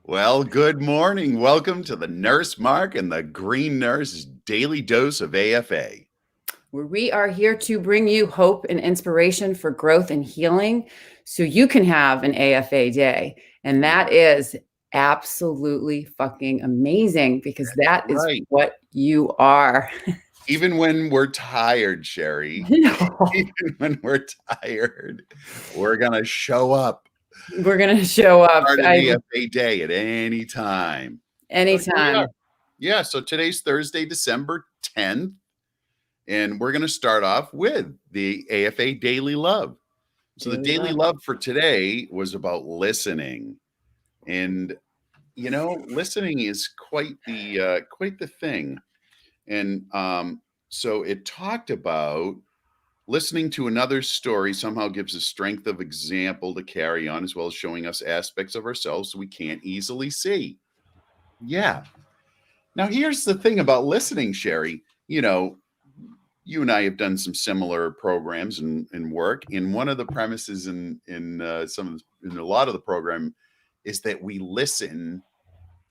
Well, good morning. Welcome to the Nurse Mark and the Green Nurse Daily Dose of AFA. Where we are here to bring you hope and inspiration for growth and healing so you can have an AFA day. And that is absolutely fucking amazing because that is what you are. Even when we're tired, Sherry, even when we're tired, we're going to show up. We're going to show up. Start an AFA day at any time. Anytime. So today's Thursday, December 10th. And we're going to start off with the AFA Daily Love. So the Daily Love for today was about listening. And, you know, listening is quite the thing. And so it talked about listening to another story somehow gives a strength of example to carry on, as well as showing us aspects of ourselves we can't easily see. Yeah. Now, here's the thing about listening, Sherry. You know, you and I have done some similar programs and work. And one of the premises in a lot of the program is that we listen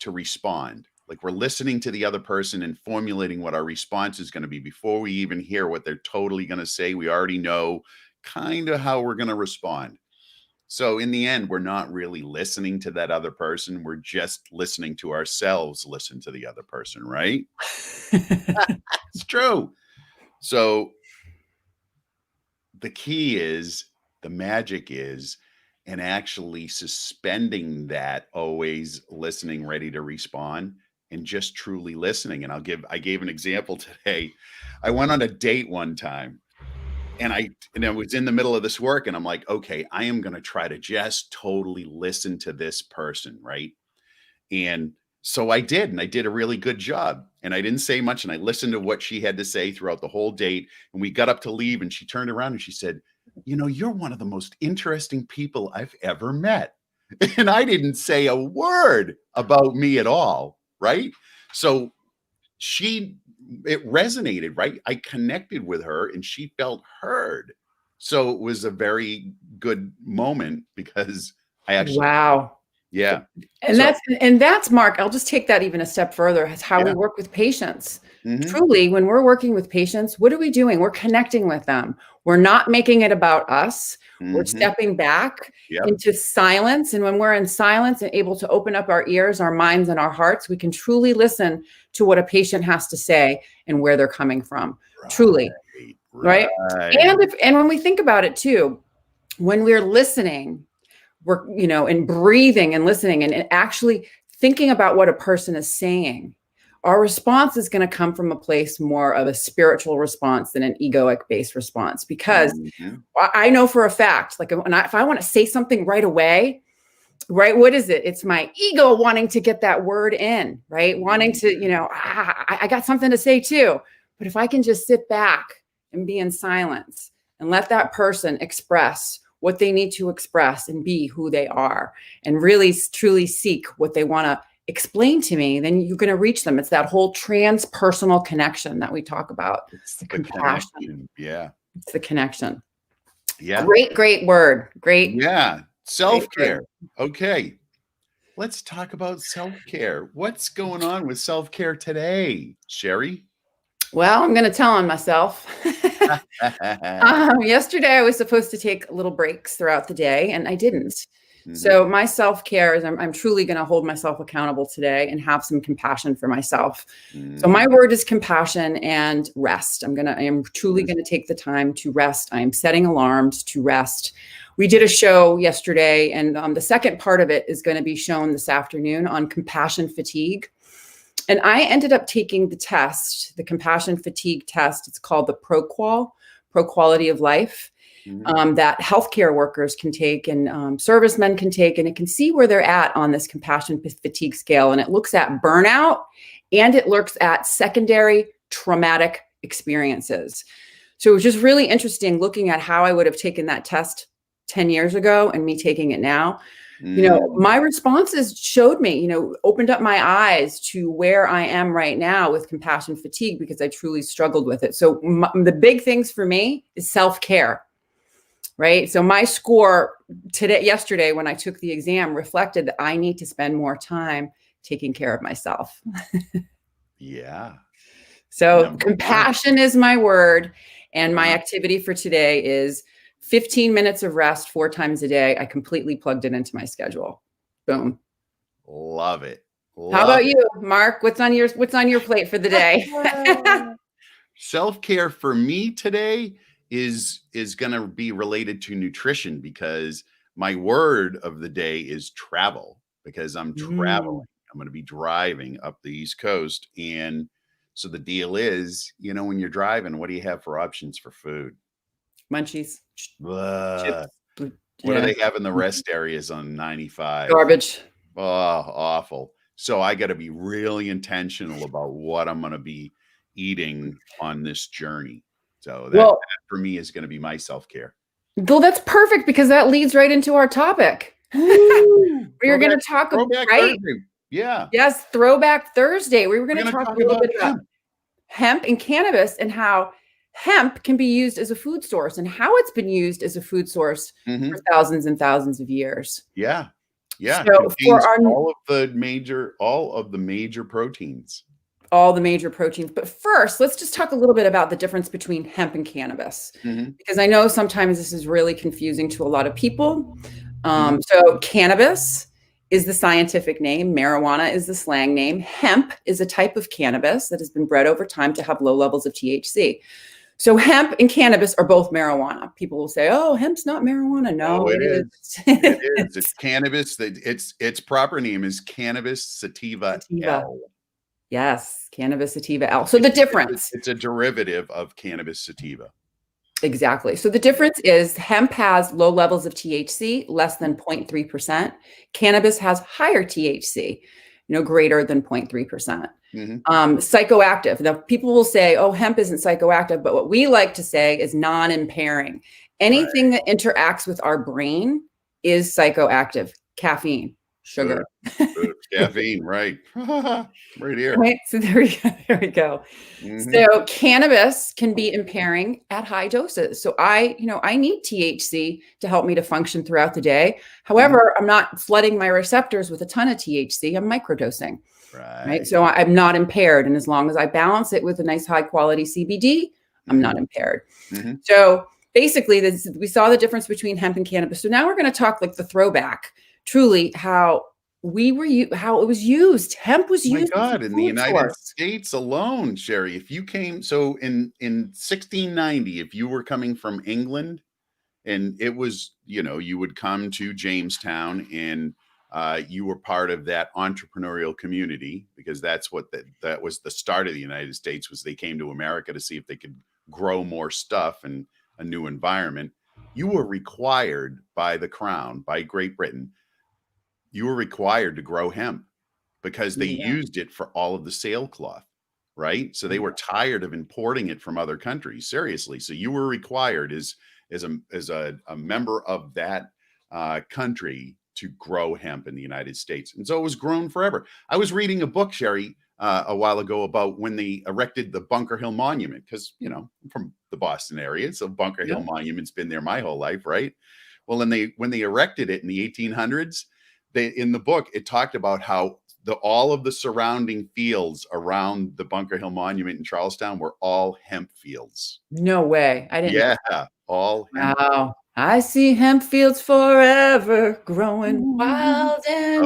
to respond. Like we're listening to the other person and formulating what our response is going to be before we even hear what they're totally going to say. We already know kind of how we're going to respond. So in the end, we're not really listening to that other person. We're just listening to ourselves listen to the other person, right? It's true. So the key is, the magic is, and actually suspending that always listening, ready to respond, and just truly listening. And I gave an example today. I went on a date one time and I was in the middle of this work and I'm like, okay, I am going to try to just totally listen to this person. Right. And so I did, and I did a really good job, and I didn't say much. And I listened to what she had to say throughout the whole date. And we got up to leave and she turned around and she said, you know, you're one of the most interesting people I've ever met. And I didn't say a word about me at all. Right. So it resonated, right? I connected with her and she felt heard. So it was a very good moment because I actually, wow. Yeah. And that's Mark, I'll just take that even a step further. It's how we work with patients. Mm-hmm. Truly, when we're working with patients, what are we doing? We're connecting with them. We're not making it about us. Mm-hmm. We're stepping back into silence. And when we're in silence and able to open up our ears, our minds, and our hearts, we can truly listen to what a patient has to say and where they're coming from. Truly. Right. And when we think about it too, when we're listening, we're, and breathing and listening and actually thinking about what a person is saying, our response is going to come from a place more of a spiritual response than an egoic based response. Because I know for a fact, like if I want to say something right away, right, what is it? It's my ego wanting to get that word in, right? Wanting to, I got something to say too. But if I can just sit back and be in silence and let that person express what they need to express and be who they are and really truly seek what they want to explain to me, then you're going to reach them. It's that whole transpersonal connection that we talk about. It's the compassion. Yeah. It's the connection. Yeah. Great word. Great. Yeah. Self-care. Okay. Let's talk about self-care. What's going on with self-care today, Sherry? Well, I'm going to tell on myself. Yesterday, I was supposed to take little breaks throughout the day, and I didn't. Mm-hmm. So my self-care is I'm truly going to hold myself accountable today and have some compassion for myself. Mm-hmm. So my word is compassion and rest. I am truly going to take the time to rest. I am setting alarms to rest. We did a show yesterday, and the second part of it is going to be shown this afternoon on compassion fatigue. And I ended up taking the test, the compassion fatigue test. It's called the Pro Quality of Life, that healthcare workers can take and servicemen can take, and it can see where they're at on this compassion fatigue scale. And it looks at burnout and it looks at secondary traumatic experiences. So it was just really interesting looking at how I would have taken that test 10 years ago and me taking it now. My responses showed me, opened up my eyes to where I am right now with compassion fatigue, because I truly struggled with it. So the big things for me is self-care. right? So my score yesterday, when I took the exam, reflected that I need to spend more time taking care of myself. Yeah. So Number compassion is my word. And my activity for today is 15 minutes of rest 4 times a day. I completely plugged it into my schedule. Boom. Love it. How about you, Mark? What's on your plate for the day? Self-care for me today is going to be related to nutrition, because my word of the day is travel, because I'm traveling. I'm going to be driving up the East Coast. And so the deal is, when you're driving, what do you have for options for food? Munchies. Chips. What do they have in the rest areas on 95? Garbage. Oh, awful. So I got to be really intentional about what I'm going to be eating on this journey. So that for me is going to be my self-care. Well, that's perfect, because that leads right into our topic. We're going to talk about Thursday. Yeah. Yes, Throwback Thursday. We were going to talk a little bit about hemp and cannabis, and how hemp can be used as a food source, and how it's been used as a food source for thousands and thousands of years. Yeah. Yeah. So for all of the major proteins. All the major proteins. But first, let's just talk a little bit about the difference between hemp and cannabis, because I know sometimes this is really confusing to a lot of people. So cannabis is the scientific name. Marijuana is the slang name. Hemp is a type of cannabis that has been bred over time to have low levels of THC. So hemp and cannabis are both marijuana. People will say, "Oh, hemp's not marijuana." No, it is. It is. It's cannabis. Its proper name is cannabis sativa L. Yes, cannabis sativa L. So the difference. It's a derivative of cannabis sativa. Exactly. So the difference is hemp has low levels of THC, less than 0.3%. Cannabis has higher THC, greater than 0.3%. Psychoactive. Now, people will say, "Oh, hemp isn't psychoactive," but what we like to say is non-impairing. Anything that interacts with our brain is psychoactive. Caffeine, sugar. Caffeine, right. Right here. Right. So there we go. So cannabis can be impairing at high doses. So I need THC to help me to function throughout the day. However, I'm not flooding my receptors with a ton of THC. I'm microdosing. Right. So I'm not impaired. And as long as I balance it with a nice high quality CBD, I'm not impaired. So basically we saw the difference between hemp and cannabis. So now we're going to talk like the throwback, truly how it was used. Hemp was used. My God, in the United States alone, Sherry, if you came, so in 1690, if you were coming from England, and it was, you would come to Jamestown, and you were part of that entrepreneurial community, because that's what that was the start of the United States, was they came to America to see if they could grow more stuff in a new environment. You were required by the crown, by Great Britain, you were required to grow hemp, because they used it for all of the sailcloth, right? So they were tired of importing it from other countries. Seriously. So you were required as a member of that country to grow hemp in the United States. And so it was grown forever. I was reading a book, Sherry, a while ago, about when they erected the Bunker Hill Monument, because, I'm from the Boston area. So Bunker Hill Monument's been there my whole life, right? Well, when they erected it in the 1800s, in the book, it talked about how all of the surrounding fields around the Bunker Hill Monument in Charlestown were all hemp fields. No way. I didn't. Yeah, all hemp. Wow. I see hemp fields forever growing wild and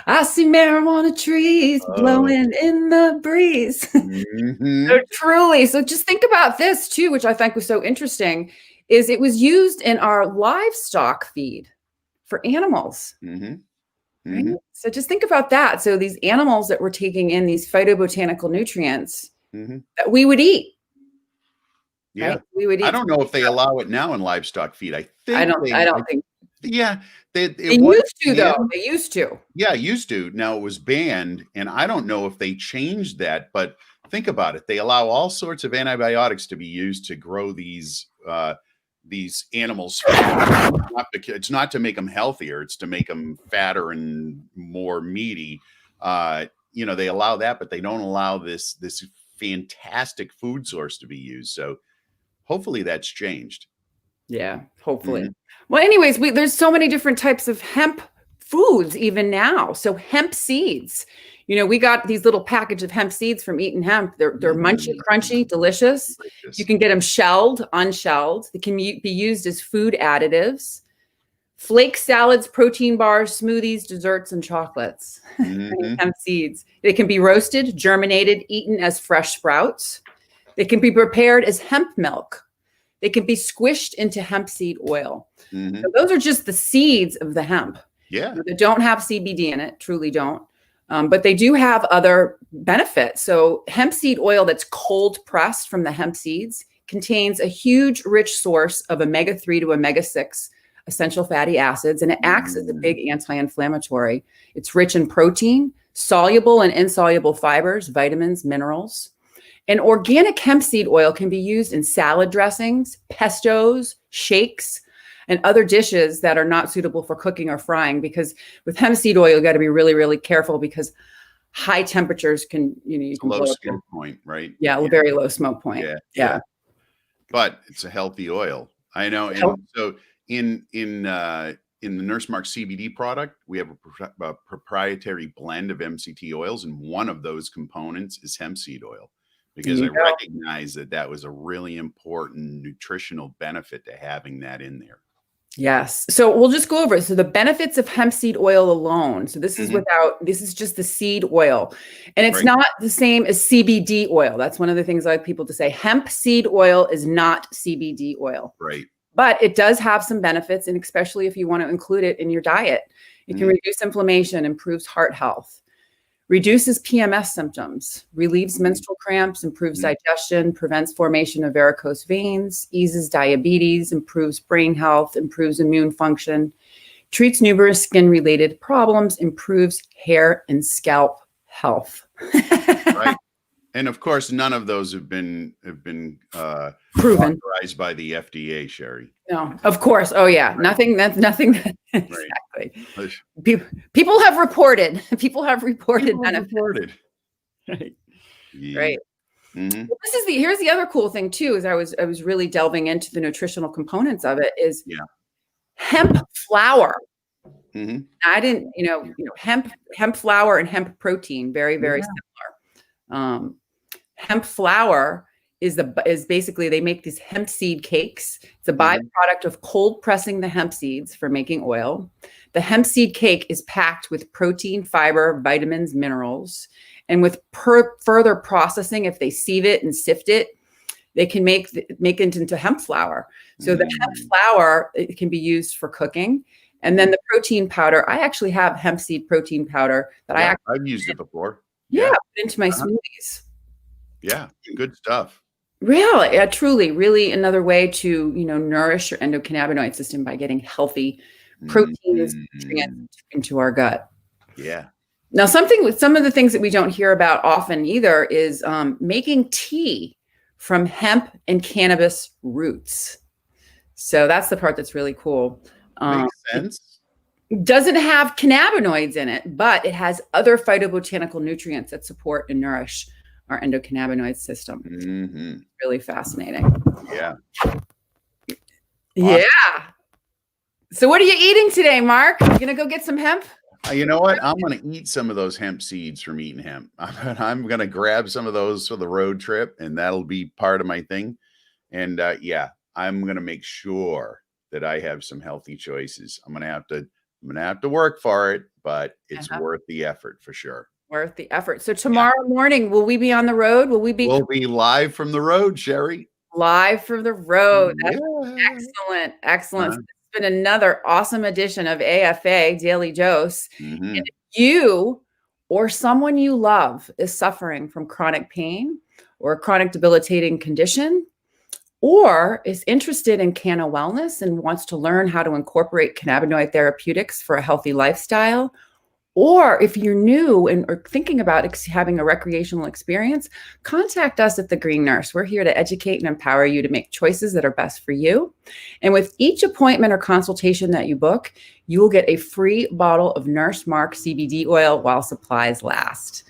I see marijuana trees blowing in the breeze. So truly. So just think about this too, which I think was so interesting, is it was used in our livestock feed for animals. Right? So just think about that. So these animals that were taking in these phytobotanical nutrients that we would eat. Yeah. Right? We would eat. I don't know if they allow it now in livestock feed. I don't think. Yeah. They used to, though. They used to. Yeah, used to. Now it was banned, and I don't know if they changed that, but think about it. They allow all sorts of antibiotics to be used to grow these animals. It's not to make them healthier. It's to make them fatter and more meaty. They allow that, but they don't allow this fantastic food source to be used. So hopefully that's changed. Yeah, hopefully. Well, anyways, there's so many different types of hemp foods even now. So hemp seeds, we got these little package of hemp seeds from Eatin' Hemp. They're munchy, crunchy, delicious. You can get them shelled, unshelled. They can be used as food additives. Flake salads, protein bars, smoothies, desserts, and chocolates. Hemp seeds. They can be roasted, germinated, eaten as fresh sprouts. They can be prepared as hemp milk. They can be squished into hemp seed oil. So those are just the seeds of the hemp. Yeah. They don't have CBD in it, truly don't. But they do have other benefits. So hemp seed oil that's cold pressed from the hemp seeds contains a huge, rich source of omega-3 to omega-6 essential fatty acids, and it acts as a big anti-inflammatory. It's rich in protein, soluble and insoluble fibers, vitamins, minerals. And organic hemp seed oil can be used in salad dressings, pestos, shakes, and other dishes that are not suitable for cooking or frying, because with hemp seed oil, you got to be really, really careful because high temperatures can, you can low smoke point, right? Yeah, very low smoke point. Yeah. But it's a healthy oil. I know. And so in the Nurse Mark CBD product, we have a proprietary blend of MCT oils, and one of those components is hemp seed oil, because I recognize that was a really important nutritional benefit to having that in there. Yes. So we'll just go over it. So the benefits of hemp seed oil alone. So this is this is just the seed oil, and it's not the same as CBD oil. That's one of the things I like people to say. Hemp seed oil is not CBD oil. Right. But it does have some benefits, and especially if you want to include it in your diet. It can reduce inflammation, improves heart health, reduces PMS symptoms, relieves menstrual cramps, improves digestion, prevents formation of varicose veins, eases diabetes, improves brain health, improves immune function, treats numerous skin-related problems, improves hair and scalp health. Right. And of course, none of those have been proven authorized by the FDA, Sherry. No, of course. Oh yeah, nothing. Exactly. People have reported. People have reported benefits. Right. Yeah. Right. Well, here's the other cool thing too. Is I was really delving into the nutritional components of it. Is hemp flour. I didn't, hemp flour and hemp protein, very, very similar. Hemp flour is basically, they make these hemp seed cakes. It's a byproduct of cold pressing the hemp seeds for making oil. The hemp seed cake is packed with protein, fiber, vitamins, minerals, and with further processing, if they sieve it and sift it, they can make it into hemp flour. So the hemp flour, it can be used for cooking. And then the protein powder, I actually have hemp seed protein powder that I've used it before. Put into my smoothies. Yeah, good stuff. Really, truly, really another way to, nourish your endocannabinoid system by getting healthy proteins into our gut. Yeah. Now, some of the things that we don't hear about often either is making tea from hemp and cannabis roots. So that's the part that's really cool. Makes sense. It doesn't have cannabinoids in it, but it has other phytobotanical nutrients that support and nourish our endocannabinoid system. Really fascinating. Yeah. Yeah. So what are you eating today, Mark? You gonna go get some hemp? You know what? I'm going to eat some of those hemp seeds from Eatin' Hemp. I'm going to grab some of those for the road trip, and that'll be part of my thing. And I'm going to make sure that I have some healthy choices. I'm going to have to work for it, but it's worth the effort for sure. Worth the effort. So tomorrow morning, will we be on the road? We'll be live from the road, Sherry. Live from the road. That's excellent. Excellent. It's been another awesome edition of AFA Daily Dose. And if you or someone you love is suffering from chronic pain or a chronic debilitating condition, or is interested in canna wellness and wants to learn how to incorporate cannabinoid therapeutics for a healthy lifestyle, or if you're new and are thinking about having a recreational experience, contact us at The Green Nurse. We're here to educate and empower you to make choices that are best for you. And with each appointment or consultation that you book, you will get a free bottle of Nurse Mark CBD oil while supplies last.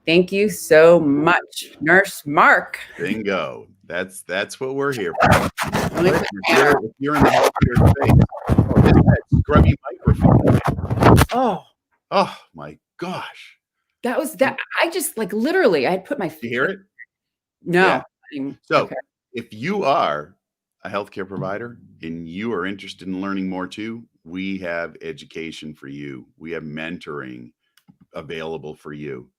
Thank you so much, Nurse Mark. Bingo. That's what we're here for. If you're in the healthcare space, oh, this is that scrubby microphone. Oh my gosh. That was that. I just like literally, I had put my. You hear it? No. Yeah. So if you are a healthcare provider and you are interested in learning more too, we have education for you. We have mentoring available for you,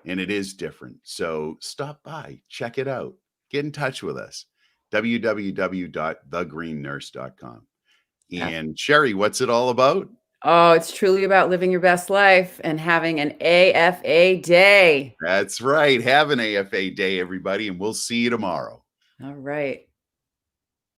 and it is different. So stop by, check it out, get in touch with us. www.thegreennurse.com. And Sherry, what's it all about? Oh, it's truly about living your best life and having an AFA day. That's right. Have an AFA day, everybody, and we'll see you tomorrow. All right.